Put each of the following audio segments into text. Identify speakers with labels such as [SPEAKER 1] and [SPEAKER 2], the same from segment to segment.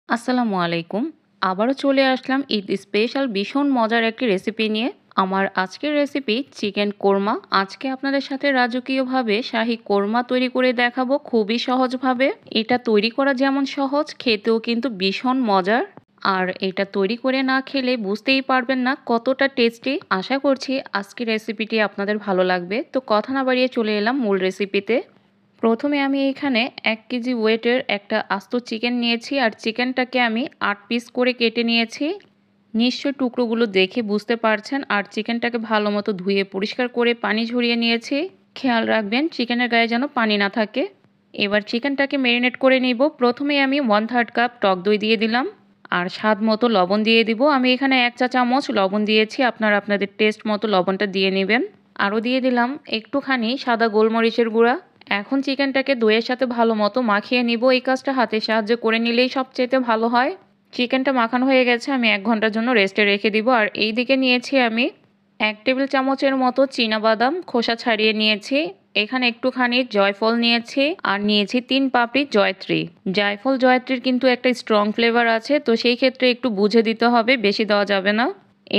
[SPEAKER 1] আসসালামু আলাইকুম। আবারও চলে আসলাম ঈদ স্পেশাল ভীষণ মজার একটি রেসিপি নিয়ে। আমার আজকের রেসিপি চিকেন কোরমা। আজকে আপনাদের সাথে রাজকীয়ভাবে শাহী কোরমা তৈরি করে দেখাবো খুবই সহজভাবে। এটা তৈরি করা যেমন সহজ, খেতেও কিন্তু ভীষণ মজার। আর এটা তৈরি করে না খেলে বুঝতেই পারবেন না কতটা টেস্টি। আশা করছি আজকের রেসিপিটি আপনাদের ভালো লাগবে। তো কথা না বাড়িয়ে চলে এলাম মূল রেসিপিতে। প্রথমে আমি এখানে 1 কেজি ওয়েটের একটা আস্ত চিকেন নিয়েছি আর চিকেনটাকে আমি 8 পিস করে কেটে নিয়েছি। নিশ্চয় টুকরোগুলো দেখে বুঝতে পারছেন। আর চিকেনটাকে ভালো মতো ধুয়ে পরিষ্কার করে পানি ঝরিয়ে নিয়েছি। খেয়াল রাখবেন চিকেনের গায়ে যেন পানি না থাকে। এবার চিকেনটাকে ম্যারিনেট করে নিব। প্রথমে আমি 1/3 কাপ টক দই দিয়ে দিলাম আর স্বাদ মতো লবণ দিয়ে দিব। আমি এখানে 1 চা চামচ লবণ দিয়েছি, আপনারা আপনাদের টেস্ট মতো লবণটা দিয়ে নেবেন। আরও দিয়ে দিলাম একটুখানি সাদা গোলমরিচের গুঁড়া। এখন চিকেনটাকে দইয়ের সাথে ভালো মতো মাখিয়ে নিব। এই কাজটা হাতের সাহায্যে করে নিলেই সবচেয়ে ভালো হয়। চিকেনটা মাখানো হয়ে গেছে, আমি 1 ঘন্টার জন্য রেস্টে রেখে দিব। আর এই দিকে নিয়েছি আমি 1 টেবিল চামচের মতো চীনাবাদাম খোসা ছাড়িয়ে নিয়েছি। এখানে একটুখানি জয়ফল নিয়েছি আর নিয়েছি 3 পাপড়ি জয়ত্রী। জায়ফল জয়ত্রীর কিন্তু একটা স্ট্রং ফ্লেভার আছে, তো সেই ক্ষেত্রে একটু বুঝে দিতে হবে, বেশি দেওয়া যাবে না।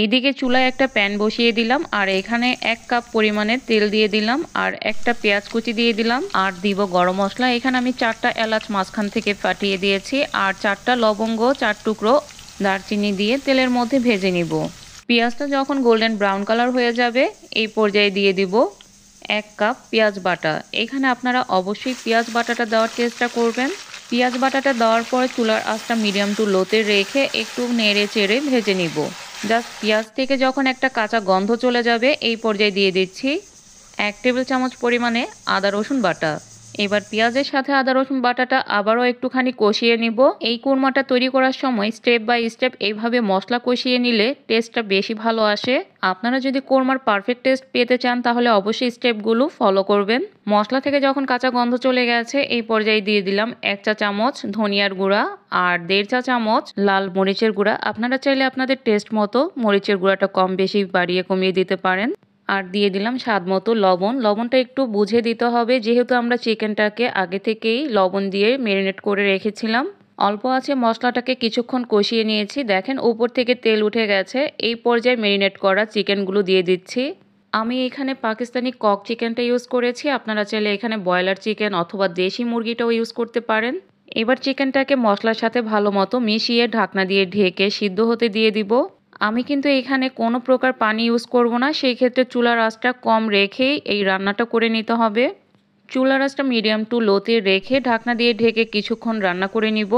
[SPEAKER 1] এইদিকে চুলায় একটা প্যান বসিয়ে দিলাম আর এখানে 1 কাপ পরিমাণে তেল দিয়ে দিলাম আর একটা পেঁয়াজ কুচি দিয়ে দিলাম আর দিব গরম মশলা। এখানে আমি 4টা এলাচ মাঝখান থেকে ফাটিয়ে দিয়েছি আর 4টা লবঙ্গ, 4 টুকরো দারচিনি দিয়ে তেলের মধ্যে ভেজে নিব। পেঁয়াজটা যখন গোল্ডেন ব্রাউন কালার হয়ে যাবে এই পর্যায়ে দিয়ে দিব 1 কাপ পেঁয়াজ বাটা। এখানে আপনারা অবশ্যই পেঁয়াজ বাটাটা দেওয়ার চেষ্টা করবেন। পেঁয়াজ বাটাটা দেওয়ার পরে চুলার আঁচটা মিডিয়াম টু লোতে রেখে একটু নেড়ে চেড়ে ভেজে নিব। জাস্ট পেঁয়াজ থেকে যখন একটা কাঁচা গন্ধ চলে যাবে এই পর্যায়ে দিয়ে দিচ্ছি 1 টেবিল চামচ পরিমাণে আদা রসুন বাটা। এবার পেঁয়াজের সাথে আদা রসুন বাটাটা আবারও একটুখানি কষিয়ে নিব। এই কোরমাটা তৈরি করার সময় স্টেপ বাই স্টেপ এইভাবে মশলা কষিয়ে নিলে টেস্টটা বেশি ভালো আসে। আপনারা যদি কোরমার পারফেক্ট টেস্ট পেতে চান তাহলে অবশ্যই স্টেপগুলো ফলো করবেন। মশলা থেকে যখন কাঁচা গন্ধ চলে গেছে এই পর্যায়ে দিয়ে দিলাম 1 চা চামচ ধনিয়ার গুঁড়া আর 1.5 চা চামচ লাল মরিচের গুঁড়া। আপনারা চাইলে আপনাদের টেস্ট মতো মরিচের গুঁড়াটা কম বেশি বাড়িয়ে কমিয়ে দিতে পারেন। আর দিয়ে দিলাম স্বাদ মতো লবণ। লবণটা একটু বুঝে দিতে হবে, যেহেতু আমরা চিকেনটাকে আগে থেকেই লবণ দিয়ে ম্যারিনেট করে রেখেছিলাম। অল্প আছে মশলাটাকে কিছুক্ষণ কষিয়ে নিয়েছি। দেখেন উপর থেকে তেল উঠে গেছে। এই পর্যায়ে ম্যারিনেট করা চিকেনগুলো দিয়ে দিচ্ছি। আমি এখানে পাকিস্তানি কক চিকেনটা ইউজ করেছি, আপনারা চাইলে এখানে ব্রয়লার চিকেন অথবা দেশি মুরগিটাও ইউজ করতে পারেন। এবার চিকেনটাকে মশলার সাথে ভালো মতো মিশিয়ে ঢাকনা দিয়ে ঢেকে সিদ্ধ হতে দিয়ে দিব। আমি কিন্তু এখানে কোনো প্রকার পানি ইউজ করব না, সেই ক্ষেত্রে চুলার আঁচটা কম রেখেই এই রান্নাটা করে নিতে হবে। চুলার আঁচটা মিডিয়াম টু লোতে রেখে ঢাকনা দিয়ে ঢেকে কিছুক্ষণ রান্না করে নিব।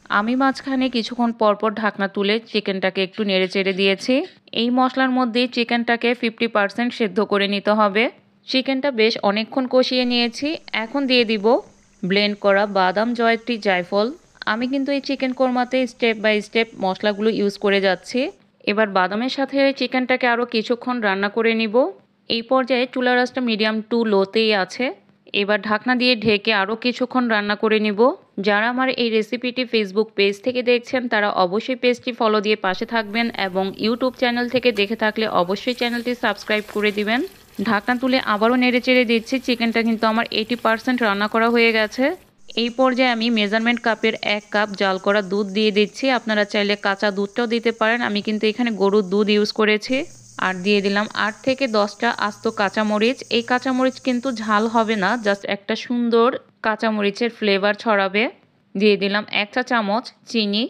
[SPEAKER 1] আমি মাঝখানে কিছুক্ষণ পরপর ঢাকনা তুলে চিকেনটাকে একটু নেড়ে চেড়ে দিয়েছি। এই মশলার মধ্যে চিকেনটাকে 50% সেদ্ধ করে নিতে হবে। চিকেনটা বেশ অনেকক্ষণ কষিয়ে নিয়েছি। এখন দিয়ে দিব ব্লেন্ড করা বাদাম, জয়ত্রী, জায়ফল। আমি কিন্তু এই চিকেন কোরমাতে স্টেপ বাই স্টেপ মশলাগুলো ইউজ করে যাচ্ছি। এবার বাদামের সাথে চিকেনটাকে আরও কিছুক্ষণ রান্না করে নিব। এই পর্যায়ে চুলার আঁচটা মিডিয়াম টু লোতেই আছে। এবার ঢাকনা দিয়ে ঢেকে আরও কিছুক্ষণ রান্না করে নিব। যারা আমার এই রেসিপিটি ফেসবুক পেজ থেকে দেখছেন তারা অবশ্যই পেজটি ফলো দিয়ে পাশে থাকবেন এবং ইউটিউব চ্যানেল থেকে দেখে থাকলে অবশ্যই চ্যানেলটি সাবস্ক্রাইব করে দিবেন। ঢাকনা তুলে আবারও নেড়ে চেড়ে দিচ্ছি। চিকেনটা কিন্তু আমার 80% রান্না করা হয়ে গেছে। এই পর্যায়ে আমি মেজারমেন্ট কাপের 1 কাপ জাল করা দুধ দিয়ে দিচ্ছি। আপনারা চাইলে কাঁচা দুধটাও দিতে পারেন, আমি কিন্তু এখানে গরুর দুধ ইউজ করেছি। আর দিয়ে দিলাম 8 থেকে 10টা আস্ত কাঁচামরিচ। এই কাঁচামরিচ কিন্তু ঝাল হবে না, জাস্ট একটা সুন্দর কাঁচামরিচের ফ্লেভার ছড়াবে। দিয়ে দিলাম 1 চা চামচ চিনি।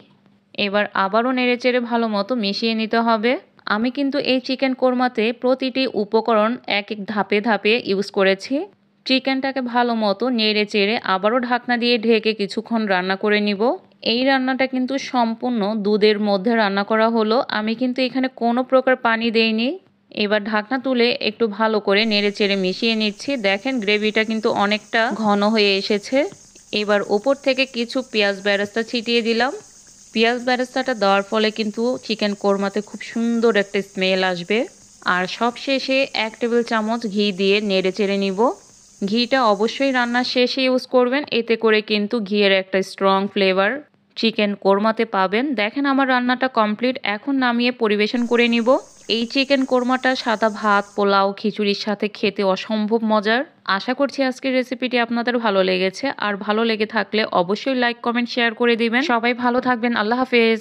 [SPEAKER 1] এবার আবারও নেড়েচেড়ে ভালো মতো মিশিয়ে নিতে হবে। আমি কিন্তু এই চিকেন কোরমাতে প্রতিটি উপকরণ এক এক ধাপে ধাপে ইউজ করেছি। চিকেনটাকে ভালো মতো নেড়ে চেড়ে আবারও ঢাকনা দিয়ে ঢেকে কিছুক্ষণ রান্না করে নিব। এই রান্নাটা কিন্তু সম্পূর্ণ দুধের মধ্যে রান্না করা হলো, আমি কিন্তু এখানে কোনো প্রকার পানি দেইনি। এবার ঢাকনা তুলে একটু ভালো করে নেড়ে চেড়ে মিশিয়ে নিচ্ছি। দেখেন গ্রেভিটা কিন্তু অনেকটা ঘন হয়ে এসেছে। এবার ওপর থেকে কিছু পেঁয়াজ বেরেস্তা ছিটিয়ে দিলাম। পেঁয়াজ বেরেস্তাটা দেওয়ার ফলে কিন্তু চিকেন কোরমাতে খুব সুন্দর একটা স্মেল আসবে। আর সবশেষে 1 টেবিল চামচ ঘি দিয়ে নেড়ে চেড়ে নিব। ঘিটা অবশ্যই রান্নার শেষে ইউজ করবেন, এতে করে কিন্তু ঘিয়ের একটা স্ট্রং ফ্লেভার চিকেন কোরমাতে পাবেন। দেখেন আমার রান্নাটা কমপ্লিট, এখন নামিয়ে পরিবেশন করে নিব। এই চিকেন কোরমাটা সাদা ভাত, পোলাও, খিচুড়ির সাথে খেতে অসম্ভব মজার। আশা করছি আজকের রেসিপিটি আপনাদের ভালো লেগেছে, আর ভালো লেগে থাকলে অবশ্যই লাইক, কমেন্ট, শেয়ার করে দিবেন। সবাই ভালো থাকবেন। আল্লাহ হাফেজ।